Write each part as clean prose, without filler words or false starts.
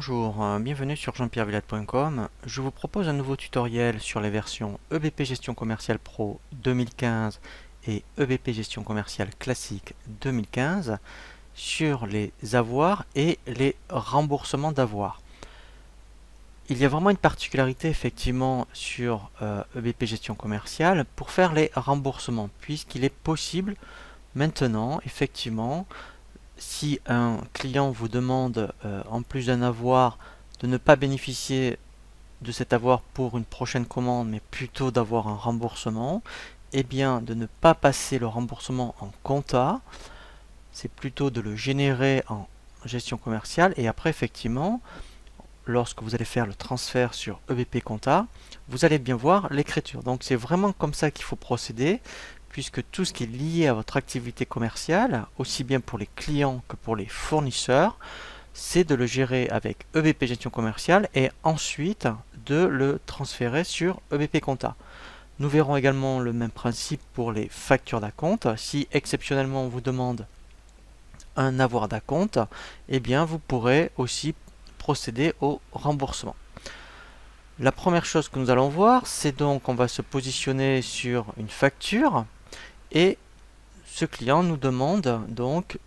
Bonjour, bienvenue sur jean-pierre-villade.com. Je vous propose un nouveau tutoriel sur les versions EBP Gestion Commerciale Pro 2015 et EBP Gestion Commerciale Classique 2015 sur les avoirs et les remboursements d'avoirs. Il y a vraiment une particularité effectivement sur EBP Gestion Commerciale pour faire les remboursements, puisqu'il est possible maintenant effectivement, si un client vous demande, en plus d'un avoir, de ne pas bénéficier de cet avoir pour une prochaine commande, mais plutôt d'avoir un remboursement, eh bien de ne pas passer le remboursement en compta, c'est plutôt de le générer en gestion commerciale, et après effectivement, lorsque vous allez faire le transfert sur EBP Compta, vous allez bien voir l'écriture. Donc c'est vraiment comme ça qu'il faut procéder, puisque tout ce qui est lié à votre activité commerciale, aussi bien pour les clients que pour les fournisseurs, c'est de le gérer avec EBP Gestion Commerciale et ensuite de le transférer sur EBP Compta. Nous verrons également le même principe pour les factures d'acompte. Si exceptionnellement on vous demande un avoir d'acompte, eh bien vous pourrez aussi procéder au remboursement. La première chose que nous allons voir, c'est donc on va se positionner sur une facture et ce client nous demande donc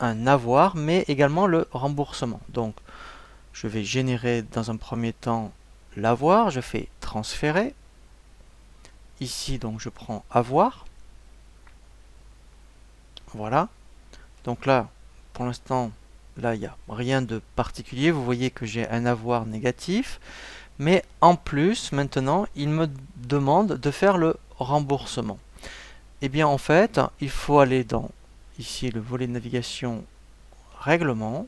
un avoir mais également le remboursement. Donc je vais générer dans un premier temps l'avoir, je fais transférer. Ici donc je prends avoir. Voilà. Donc là pour l'instant là il n'y a rien de particulier, vous voyez que j'ai un avoir négatif. Mais en plus, maintenant, il me demande de faire le remboursement. Et bien en fait, il faut aller dans ici le volet de navigation règlement.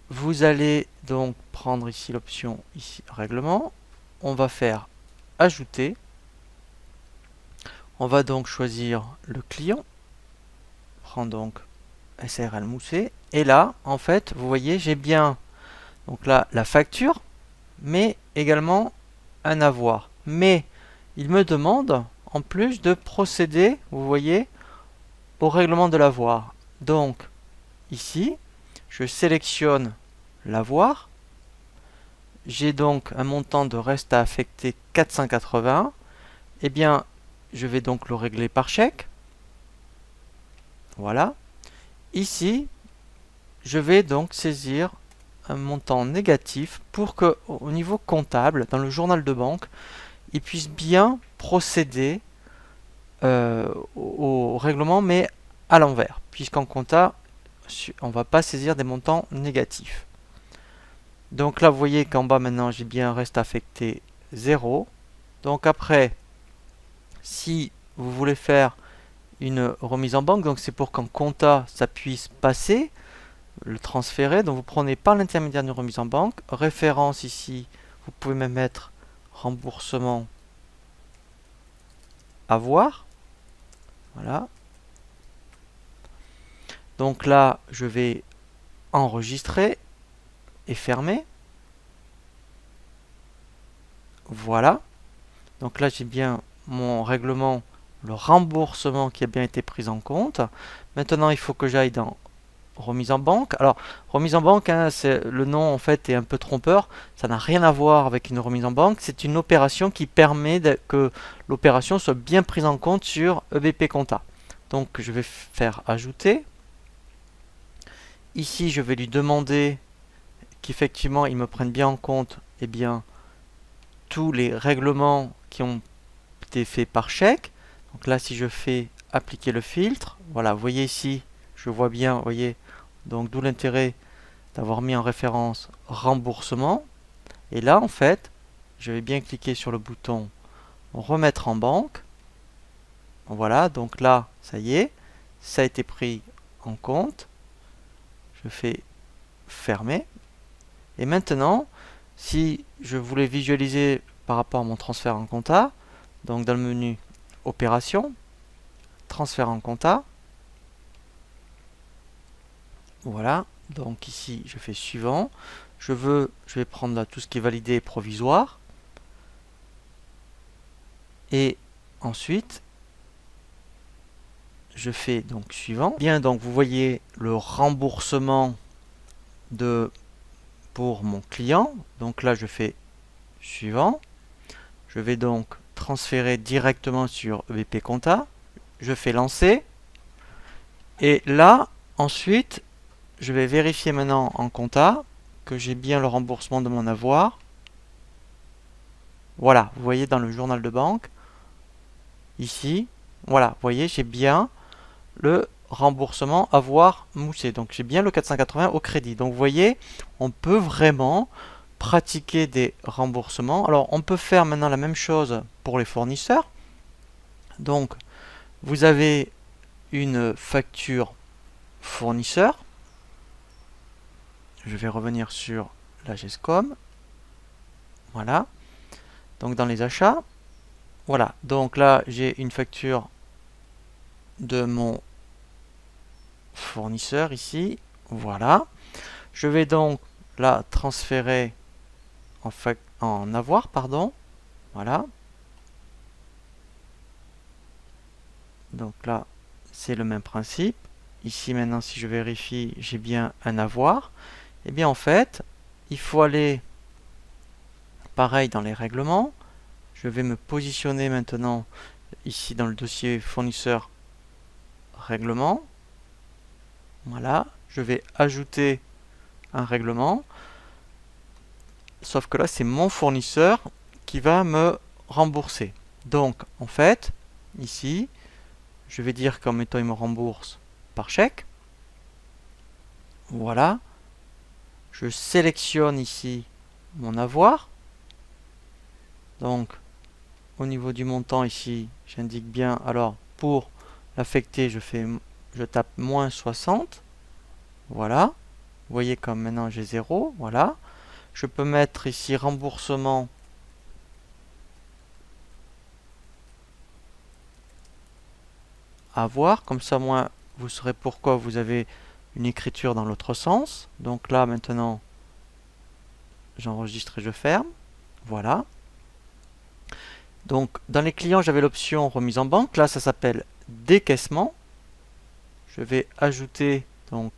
Vous allez donc prendre ici l'option ici règlement. On va faire ajouter. On va donc choisir le client. Prends donc SARL Moussé. Et là, en fait, vous voyez, j'ai bien donc là la facture, mais également un avoir. Mais il me demande en plus de procéder, vous voyez, au règlement de l'avoir. Donc ici, je sélectionne l'avoir. J'ai donc un montant de reste à affecter 480. Eh bien, je vais donc le régler par chèque. Voilà. Ici, je vais donc saisir un montant négatif pour que, au niveau comptable, dans le journal de banque, il puisse bien procéder au règlement, mais à l'envers, puisqu'en compta, on ne va pas saisir des montants négatifs. Donc là, vous voyez qu'en bas, maintenant, j'ai bien un reste affecté 0. Donc après, si vous voulez faire une remise en banque, donc c'est pour qu'en compta, ça puisse passer, le transférer. Donc vous prenez par l'intermédiaire d'une remise en banque. Référence ici, vous pouvez même mettre remboursement avoir. Voilà. Donc là, je vais enregistrer et fermer. Voilà. Donc là, j'ai bien mon règlement, le remboursement qui a bien été pris en compte. Maintenant, il faut que j'aille dans remise en banque. Alors, remise en banque, hein, le nom en fait est un peu trompeur. Ça n'a rien à voir avec une remise en banque. C'est une opération qui permet que l'opération soit bien prise en compte sur EBP Compta. Donc, je vais faire ajouter. Ici, je vais lui demander qu'effectivement, il me prenne bien en compte tous les règlements qui ont été faits par chèque. Donc là, si je fais appliquer le filtre, voilà, vous voyez ici, je vois bien, vous voyez, donc d'où l'intérêt d'avoir mis en référence remboursement. Et là, en fait, je vais bien cliquer sur le bouton remettre en banque. Voilà, donc là, ça y est, ça a été pris en compte. Je fais fermer. Et maintenant, si je voulais visualiser par rapport à mon transfert en compta, donc dans le menu opération, transfert en compta, voilà, donc ici je fais suivant, je vais prendre là tout ce qui est validé et provisoire, et ensuite je fais donc suivant. Bien, donc vous voyez le remboursement de pour mon client. Donc là, je fais suivant. Je vais donc transférer directement sur EBP Compta. Je fais lancer. Et là, ensuite, je vais vérifier maintenant en compta que j'ai bien le remboursement de mon avoir. Voilà, vous voyez dans le journal de banque, ici, voilà, vous voyez, j'ai bien le remboursement avoir moussé. Donc j'ai bien le 480 au crédit. Donc vous voyez, on peut vraiment pratiquer des remboursements. Alors on peut faire maintenant la même chose pour les fournisseurs. Donc vous avez une facture fournisseur. Je vais revenir sur la GESCOM. Voilà. Donc dans les achats. Voilà. Donc là, j'ai une facture de mon fournisseur ici. Voilà. Je vais donc la transférer en avoir, pardon. Voilà. Donc là, c'est le même principe. Ici maintenant, si je vérifie, j'ai bien un avoir. Et bien en fait, il faut aller pareil dans les règlements. Je vais me positionner maintenant ici dans le dossier fournisseur règlement. Voilà, je vais ajouter un règlement. Sauf que là, c'est mon fournisseur qui va me rembourser. Donc, en fait, ici, je vais dire qu'en mettant il me rembourse par chèque. Voilà. Je sélectionne ici mon avoir. Donc, au niveau du montant ici, j'indique bien. Alors, pour l'affecter, je tape moins 60. Voilà. Vous voyez comme maintenant j'ai 0. Voilà. Je peux mettre ici remboursement à voir. Comme ça, moi, vous saurez pourquoi vous avez une écriture dans l'autre sens. Donc là, maintenant, j'enregistre et je ferme. Voilà. Donc, dans les clients, j'avais l'option remise en banque. Là, ça s'appelle décaissement. Je vais ajouter donc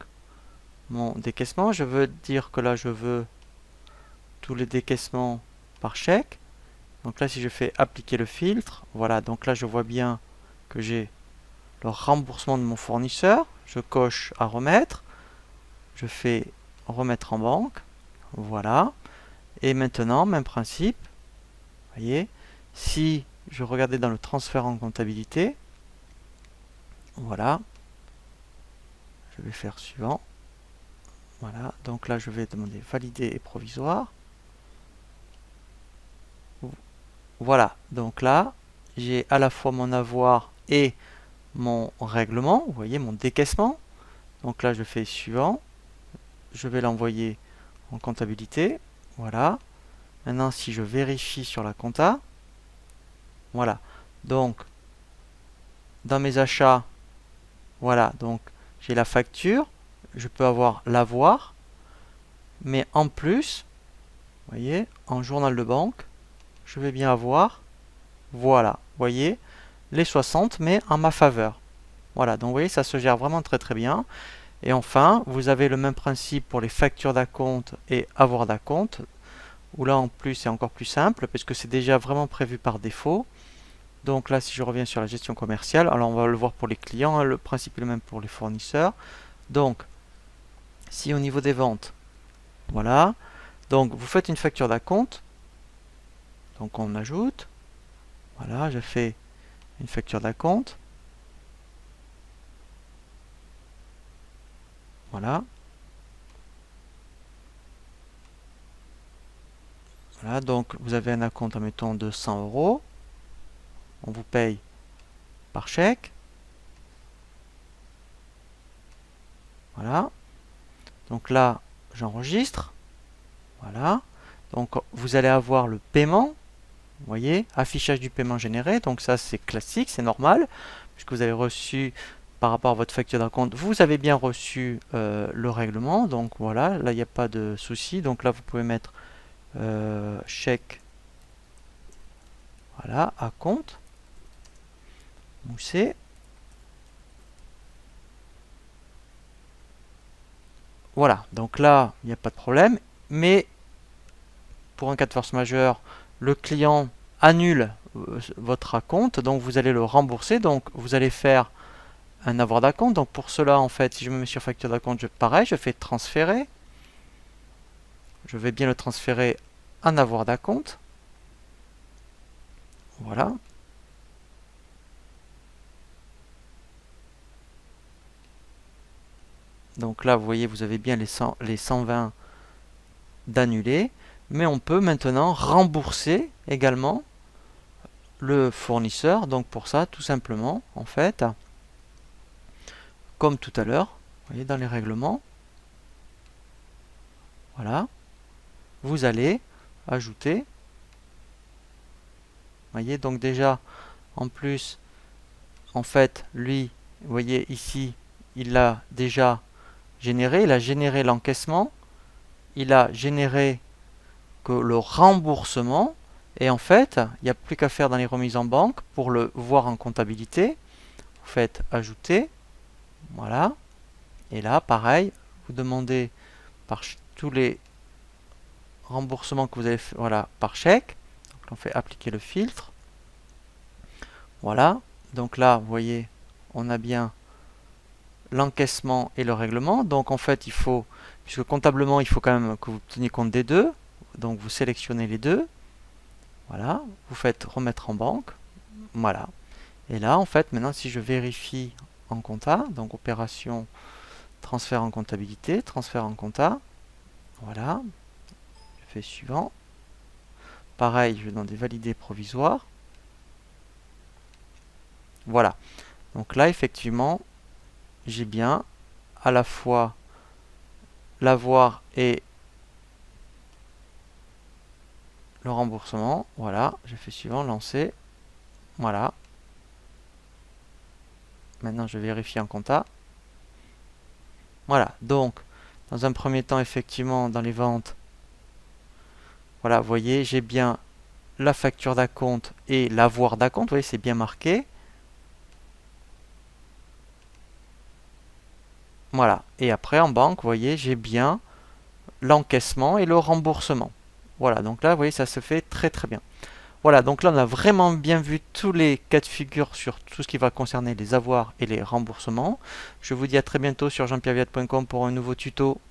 mon décaissement. Je veux dire que là, je veux tous les décaissements par chèque. Donc là, si je fais appliquer le filtre, voilà. Donc là, je vois bien que j'ai le remboursement de mon fournisseur. Je coche à remettre. Je fais remettre en banque. Voilà. Et maintenant, même principe. Vous voyez, si je regardais dans le transfert en comptabilité, voilà, je vais faire suivant. Voilà, donc là je vais demander valider et provisoire. Voilà, donc là j'ai à la fois mon avoir et mon règlement, vous voyez mon décaissement. Donc là je fais suivant, je vais l'envoyer en comptabilité. Voilà, maintenant si je vérifie sur la compta, voilà, donc dans mes achats, voilà, donc j'ai la facture, je peux avoir l'avoir, mais en plus, vous voyez, en journal de banque, je vais bien avoir, voilà, vous voyez, les 60, mais en ma faveur. Voilà, donc vous voyez, ça se gère vraiment très très bien. Et enfin, vous avez le même principe pour les factures d'acompte et avoir d'acompte, où là en plus c'est encore plus simple, parce que c'est déjà vraiment prévu par défaut. Donc là, si je reviens sur la gestion commerciale, alors on va le voir pour les clients, hein, le principe est le même pour les fournisseurs. Donc, si au niveau des ventes, voilà, donc vous faites une facture d'acompte, donc on ajoute, voilà, je fais une facture d'acompte, voilà, voilà, donc vous avez un acompte, admettons, de 100 €, on vous paye par chèque, voilà, donc là, j'enregistre, voilà, donc vous allez avoir le paiement, vous voyez, affichage du paiement généré, donc ça c'est classique, c'est normal, puisque vous avez reçu, par rapport à votre facture d'acompte, vous avez bien reçu le règlement, donc voilà, là il n'y a pas de souci, donc là vous pouvez mettre chèque, voilà, à compte, moussé, voilà, donc là il n'y a pas de problème, mais pour un cas de force majeure, le client annule votre acompte, donc vous allez le rembourser, donc vous allez faire un avoir d'acompte. Donc pour cela, en fait, si je me mets sur facture d'acompte, pareil, je fais transférer. Je vais bien le transférer en avoir d'acompte. Voilà. Donc là, vous voyez, vous avez bien les 120 d'annulés, mais on peut maintenant rembourser également le fournisseur. Donc pour ça, tout simplement, en fait, comme tout à l'heure, vous voyez dans les règlements, voilà, vous allez ajouter, voyez, donc déjà, en plus, en fait, lui, vous voyez ici, il a déjà généré, il a généré l'encaissement, il a généré que le remboursement, et en fait, il n'y a plus qu'à faire dans les remises en banque pour le voir en comptabilité. Vous faites ajouter, voilà, et là, pareil, vous demandez par tous les remboursements que vous avez fait, voilà, par chèque. Donc on fait appliquer le filtre. Voilà, donc là, vous voyez, on a bien l'encaissement et le règlement. Donc en fait, il faut, puisque comptablement, il faut quand même que vous teniez compte des deux. Donc vous sélectionnez les deux. Voilà, vous faites remettre en banque. Voilà. Et là, en fait, maintenant, si je vérifie en compta, donc opération transfert en comptabilité, transfert en compta. Voilà. Je fais suivant. Pareil, je vais demander valider provisoire. Voilà. Donc là, effectivement, j'ai bien à la fois l'avoir et le remboursement. Voilà, j'ai fait suivant, lancer. Voilà. Maintenant, je vérifie en compta. Voilà, donc, dans un premier temps, effectivement, dans les ventes, voilà, vous voyez, j'ai bien la facture d'acompte et l'avoir d'acompte. Vous voyez, c'est bien marqué. Voilà. Et après, en banque, vous voyez, j'ai bien l'encaissement et le remboursement. Voilà, donc là, vous voyez, ça se fait très très bien. Voilà, donc là, on a vraiment bien vu tous les cas de figure sur tout ce qui va concerner les avoirs et les remboursements. Je vous dis à très bientôt sur jeanpierreviat.com pour un nouveau tuto.